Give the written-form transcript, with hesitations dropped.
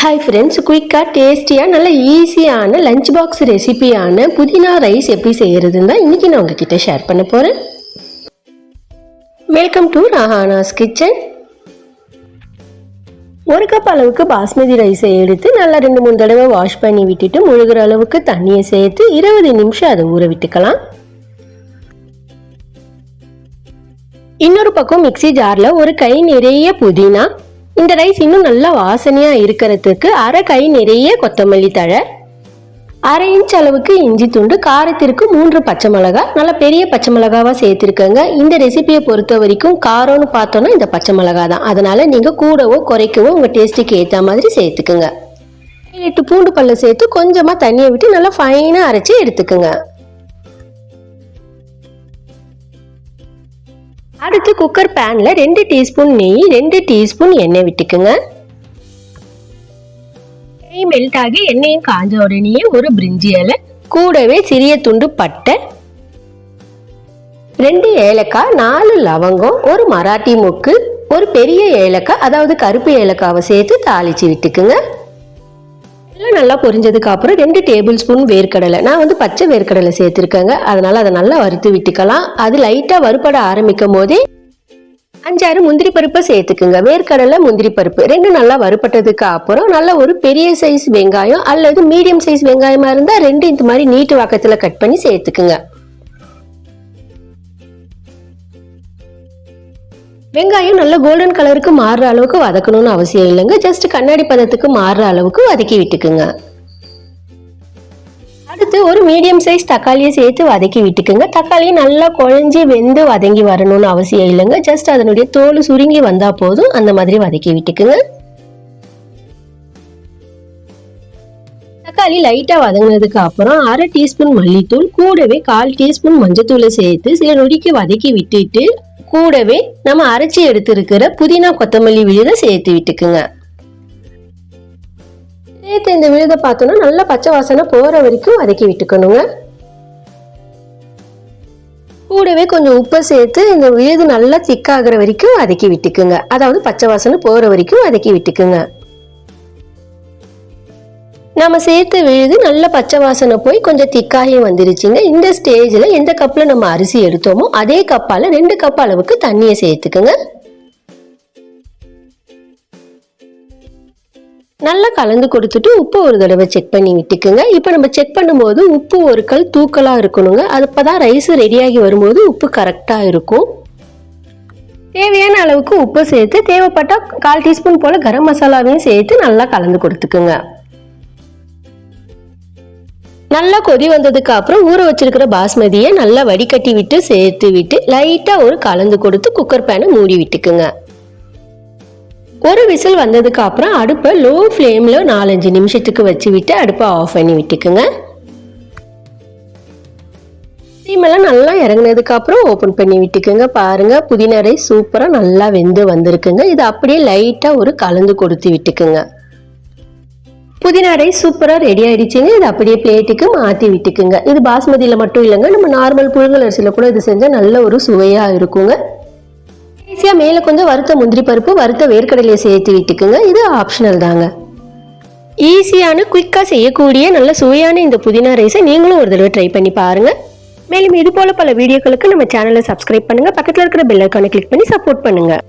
Hi friends, குயிக்காக டேஸ்டியாக நல்ல ஈஸியான லஞ்ச் பாக்ஸ் ரெசிபியான புதினா ரைஸ் எப்படி செய்கிறதுன்னு தான் இன்றைக்கி நான் உங்ககிட்ட ஷேர் பண்ண போகிறேன். Welcome to Rahana's kitchen. 1 cup அளவுக்கு பாஸ்மதி ரைஸை எடுத்து நல்லா 2-3 தடவை வாஷ் பண்ணி விட்டுட்டு முழுகிற அளவுக்கு தண்ணியை சேர்த்து 20 நிமிஷம் அதை ஊற விட்டுக்கலாம். இன்னொரு பக்கம் மிக்சி ஜாரில் ஒரு கை நிறைய புதினா, இந்த ரைஸ் இன்னும் நல்லா வாசனையாக இருக்கிறதுக்கு அரை கை நிறைய கொத்தமல்லி தழை, 1/2 இன்ச் அளவுக்கு இஞ்சி துண்டு, காரத்திற்கு 3 பச்சை மிளகாய், நல்லா பெரிய பச்சை மிளகாவாக சேர்த்துருக்கங்க. இந்த ரெசிபியை பொறுத்த வரைக்கும் காரம்னு பார்த்தோன்னா இந்த பச்சை மிளகாய் தான், அதனால் நீங்கள் கூடவோ குறைக்கவோ உங்கள் டேஸ்ட்டுக்கு ஏற்ற மாதிரி சேர்த்துக்குங்க. 8 பூண்டு பல்ல சேர்த்து கொஞ்சமாக தண்ணியை விட்டு நல்லா ஃபைனாக அரைச்சி எடுத்துக்குங்க. அடுத்து குக்கர் பேன்ல 2 டீஸ்பூன் நெய், 2 டீஸ்பூன் எண்ணெய் விட்டுக்குங்க. நெய் மெல்ட் ஆகி எண்ணெயும் காஞ்ச உடனே ஒரு பிரிஞ்சி இலை, கூடவே சிறிய துண்டு பட்டை, 2 ஏலக்காய், 4 லவங்கம், ஒரு மராட்டி மொக்கு, ஒரு பெரிய ஏலக்காய் அதாவது கருப்பு ஏலக்காவை சேர்த்து தாளிச்சு விட்டுக்குங்க. எல்லாம் நல்லா பொரிஞ்சதுக்கு அப்புறம் 2 டேபிள் ஸ்பூன் வேர்க்கடலை, நான் பச்சை வேர்க்கடலை சேர்த்துருக்கேங்க, அதனால அதை நல்லா வறுத்து விட்டுக்கலாம். அது லைட்டாக வறுபட ஆரம்பிக்கும் போதே 5-6 முந்திரி பருப்பை சேர்த்துக்குங்க. வேர்க்கடலை முந்திரி பருப்பு 2 நல்லா வறுபட்டதுக்கு அப்புறம் நல்ல ஒரு பெரிய சைஸ் வெங்காயம் அல்லது மீடியம் சைஸ் வெங்காயமா இருந்தால் 2 இந்த மாதிரி நீட்டு வாக்கத்தில் கட் பண்ணி சேர்த்துக்குங்க. வெங்காயம் நல்ல கோல்டன் கலருக்கு மாறுற அளவுக்கு வதக்கணும்னு அவசியம் இல்லைங்க, ஜஸ்ட் கண்ணாடி பதத்துக்கு மாறுற அளவுக்கு வதக்கி விட்டுக்குங்க. அடுத்து ஒரு மீடியம் சைஸ் தக்காளியை சேர்த்து வதக்கி விட்டுக்குங்க. தக்காளியை நல்லா குழஞ்சி வெந்து வதங்கி வரணும்னு அவசியம் இல்லைங்க, ஜஸ்ட் அதனுடைய தோல் சுருங்கி வந்தா போதும், அந்த மாதிரி வதக்கி விட்டுக்குங்க. தக்காளி லைட்டா வதங்கினதுக்கு அப்புறம் 1/2 டீஸ்பூன் மல்லித்தூள், கூடவே 1/4 டீஸ்பூன் மஞ்சத்தூளை சேர்த்து சில நொடிக்கு வதக்கி விட்டுட்டு கூடவே நம்ம அரைச்சி எடுத்திருக்கிற புதினா கொத்தமல்லி விழுதை சேர்த்து விட்டுக்குங்க. சேர்த்து இந்த விழுதை பார்த்தோம்னா நல்லா பச்சை வாசனை போற வரைக்கும் வதக்கி விட்டுக்கணுங்க. கூடவே கொஞ்சம் உப்பை சேர்த்து இந்த விழுது நல்லா திக்காகிற வரைக்கும் வதக்கி விட்டுக்குங்க, அதாவது பச்சை வாசனை போற வரைக்கும் வதக்கி விட்டுக்குங்க. நம்ம சேர்த்து விழுது நல்ல பச்சை வாசனை போய் கொஞ்சம் திக்காகி வந்துருச்சுங்க. இந்த ஸ்டேஜில் எந்த கப்பில் நம்ம அரிசி எடுத்தோமோ அதே கப்பால் 2 கப் அளவுக்கு தண்ணியை சேர்த்துக்குங்க. நல்லா கலந்து கொடுத்துட்டு உப்பு ஒரு தடவை செக் பண்ணி விட்டுக்குங்க. இப்போ நம்ம செக் பண்ணும்போது உப்பு ஒரு கல் தூக்கலாக இருக்கணுங்க, அது அப்போதான் ரைஸ் ரெடியாகி வரும்போது உப்பு கரெக்டாக இருக்கும். தேவையான அளவுக்கு உப்பு சேர்த்து தேவைப்பட்டால் 1/4 டீஸ்பூன் போல் கரம் மசாலாவையும் சேர்த்து நல்லா கலந்து கொடுத்துக்குங்க. நல்லா கொதி வந்ததுக்கு அப்புறம் ஊற வச்சிருக்கிற பாஸ்மதியை நல்லா வடிகட்டி விட்டு சேர்த்து விட்டு லைட்டா ஒரு கலந்து கொடுத்து குக்கர் பேனை மூடி விட்டுக்குங்க. ஒரு விசில் வந்ததுக்கு அப்புறம் அடுப்பை லோ ஃப்ளேம்ல 4-5 நிமிஷத்துக்கு வச்சு விட்டு அடுப்பை ஆஃப் பண்ணி விட்டுக்குங்க. ஸ்டீமெல்லாம் நல்லா இறங்கினதுக்கு அப்புறம் ஓப்பன் பண்ணி விட்டுக்குங்க. பாருங்க, புதினா ரைஸ் சூப்பரா நல்லா வெந்து வந்திருக்குங்க. இது அப்படியே லைட்டா ஒரு கலந்து கொடுத்து விட்டுக்குங்க. புதினா ரைஸ் சூப்பராக ரெடி ஆயிடுச்சுங்க. இது அப்படியே பிளேட்டுக்கு மாற்றி விட்டுக்குங்க. இது பாஸ்மதியில் மட்டும் இல்லைங்க, நம்ம நார்மல் புழுங்கல் அரிசியில் கூட இது செஞ்சால் நல்ல ஒரு சுவையாக இருக்குங்க. ஈஸியாக மேலே கொஞ்சம் வறுத்த முந்திரி பருப்பு, வறுத்த வேர்க்கடலையை சேர்த்து விட்டுக்குங்க. இது ஆப்ஷனல் தாங்க. ஈஸியான குயிக்காக செய்யக்கூடிய நல்ல சுவையான இந்த புதினா ரைஸை நீங்களும் ஒரு தடவை ட்ரை பண்ணி பாருங்கள். மேலும் இது போல் பல வீடியோக்களுக்கு நம்ம சேனலை சப்ஸ்கிரைப் பண்ணுங்கள், பக்கத்தில் இருக்கிற பெல் ஐக்கானை கிளிக் பண்ணி சப்போர்ட் பண்ணுங்கள்.